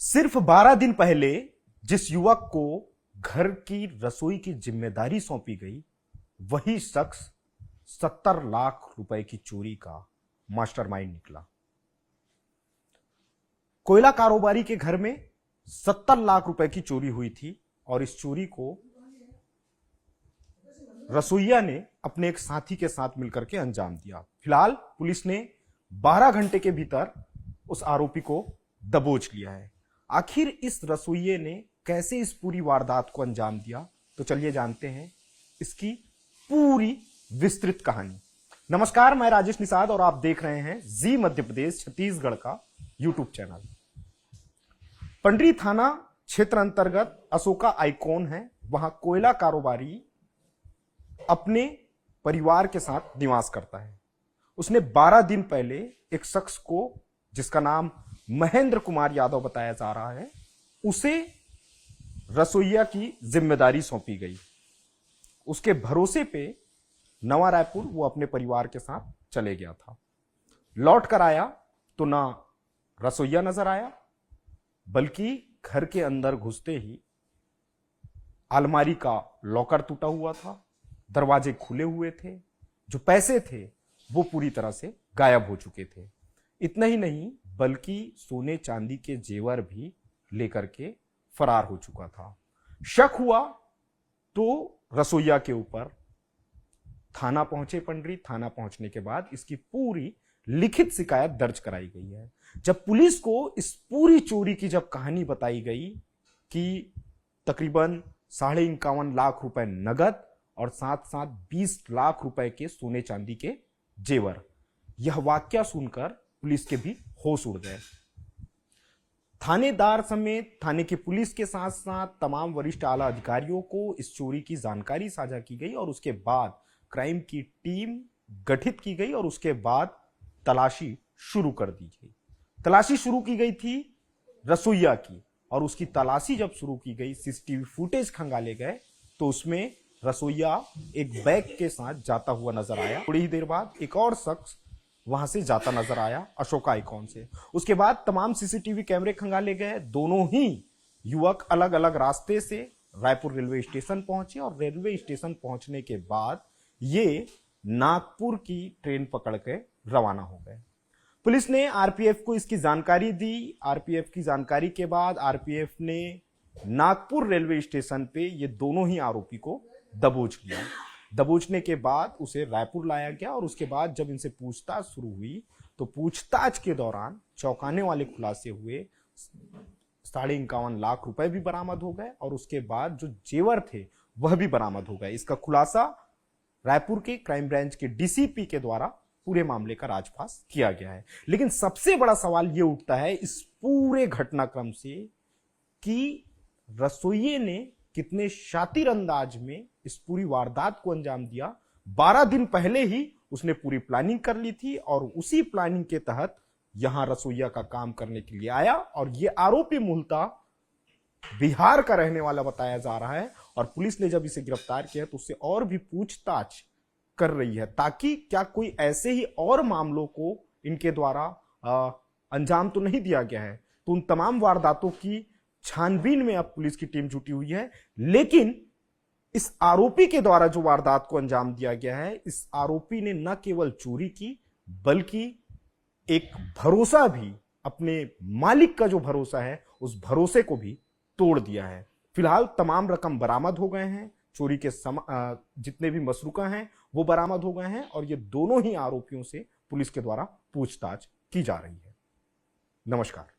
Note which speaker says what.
Speaker 1: सिर्फ 12 दिन पहले जिस युवक को घर की रसोई की जिम्मेदारी सौंपी गई, वही शख्स 70 लाख रुपए की चोरी का मास्टरमाइंड निकला। कोयला कारोबारी के घर में 70 लाख रुपए की चोरी हुई थी और इस चोरी को रसोइया ने अपने एक साथी के साथ मिलकर के अंजाम दिया। फिलहाल पुलिस ने 12 घंटे के भीतर उस आरोपी को दबोच लिया है। आखिर इस रसोइये ने कैसे इस पूरी वारदात को अंजाम दिया, तो चलिए जानते हैं इसकी पूरी विस्तृत कहानी। नमस्कार, मैं राजेश निषाद और आप देख रहे हैं जी मध्य प्रदेश छत्तीसगढ़ का यूट्यूब चैनल। पंडरी थाना क्षेत्र अंतर्गत अशोका आइकॉन है, वहां कोयला कारोबारी अपने परिवार के साथ निवास करता है। उसने 12 दिन पहले एक शख्स को, जिसका नाम महेंद्र कुमार यादव बताया जा रहा है, उसे रसोइया की जिम्मेदारी सौंपी गई। उसके भरोसे पे नवा रायपुर वो अपने परिवार के साथ चले गया था। लौट कर आया तो ना रसोइया नजर आया, बल्कि घर के अंदर घुसते ही अलमारी का लॉकर टूटा हुआ था, दरवाजे खुले हुए थे, जो पैसे थे वो पूरी तरह से गायब हो चुके थे। इतना ही नहीं, बल्कि सोने चांदी के जेवर भी लेकर के फरार हो चुका था। शक हुआ तो रसोइया के ऊपर थाना पहुंचे पंडरी। थाना पहुंचने के बाद इसकी पूरी लिखित शिकायत दर्ज कराई गई है। जब पुलिस को इस पूरी चोरी की जब कहानी बताई गई कि तकरीबन 51.5 लाख रुपए नगद और साथ साथ 20 लाख रुपए के सोने चांदी के जेवर, यह वाकया सुनकर पुलिस के भी होश उड़ गए। थानेदार समेत थाने की पुलिस के साथ साथ तमाम वरिष्ठ आला अधिकारियों को इस चोरी की जानकारी साझा की गई और उसके बाद क्राइम की टीम गठित की गई और उसके बाद तलाशी शुरू कर दी गई। तलाशी शुरू की गई थी रसोइया की, और उसकी तलाशी जब शुरू की गई, सीसीटीवी फुटेज खंगाले गए तो उसमें रसोइया एक बैग के साथ जाता हुआ नजर आया। थोड़ी ही देर बाद एक और शख्स वहां से जाता नजर आया अशोका आइकॉन से। उसके बाद तमाम सीसीटीवी कैमरे खंगाले गए। दोनों ही युवक अलग अलग रास्ते से रायपुर रेलवे स्टेशन पहुंचे और रेलवे स्टेशन पहुंचने के बाद ये नागपुर की ट्रेन पकड़ के रवाना हो गए। पुलिस ने आरपीएफ को इसकी जानकारी दी। आरपीएफ की जानकारी के बाद आरपीएफ ने नागपुर रेलवे स्टेशन पे ये दोनों ही आरोपी को दबोच लिया। दबोचने के बाद उसे रायपुर लाया गया और उसके बाद जब इनसे पूछताछ शुरू हुई तो पूछताछ के दौरान चौंकाने वाले खुलासे हुए। 51.5 लाख रुपए भी बरामद हो गए और उसके बाद जो जेवर थे वह भी बरामद हो गए। इसका खुलासा रायपुर के क्राइम ब्रांच के डीसीपी के द्वारा पूरे मामले का राजपास किया गया है। लेकिन सबसे बड़ा सवाल यह उठता है इस पूरे घटनाक्रम से कि रसोइये ने कितने शातिर अंदाज में इस पूरी वारदात को अंजाम दिया। 12 दिन पहले ही उसने पूरी प्लानिंग कर ली थी और उसी प्लानिंग के तहत यहां रसोइया का काम करने के लिए आया। और यह आरोपी मूलतः बिहार का रहने वाला बताया जा रहा है और पुलिस ने जब इसे गिरफ्तार किया तो उससे और भी पूछताछ कर रही है, ताकि क्या कोई ऐसे ही और मामलों को इनके द्वारा अंजाम तो नहीं दिया गया है। तो उन तमाम वारदातों की छानबीन में अब पुलिस की टीम जुटी हुई है। लेकिन इस आरोपी के द्वारा जो वारदात को अंजाम दिया गया है, इस आरोपी ने न केवल चोरी की बल्कि एक भरोसा भी, अपने मालिक का जो भरोसा है उस भरोसे को भी तोड़ दिया है। फिलहाल तमाम रकम बरामद हो गए हैं। चोरी के जितने भी मसरूका हैं वो बरामद हो गए हैं और ये दोनों ही आरोपियों से पुलिस के द्वारा पूछताछ की जा रही है। नमस्कार।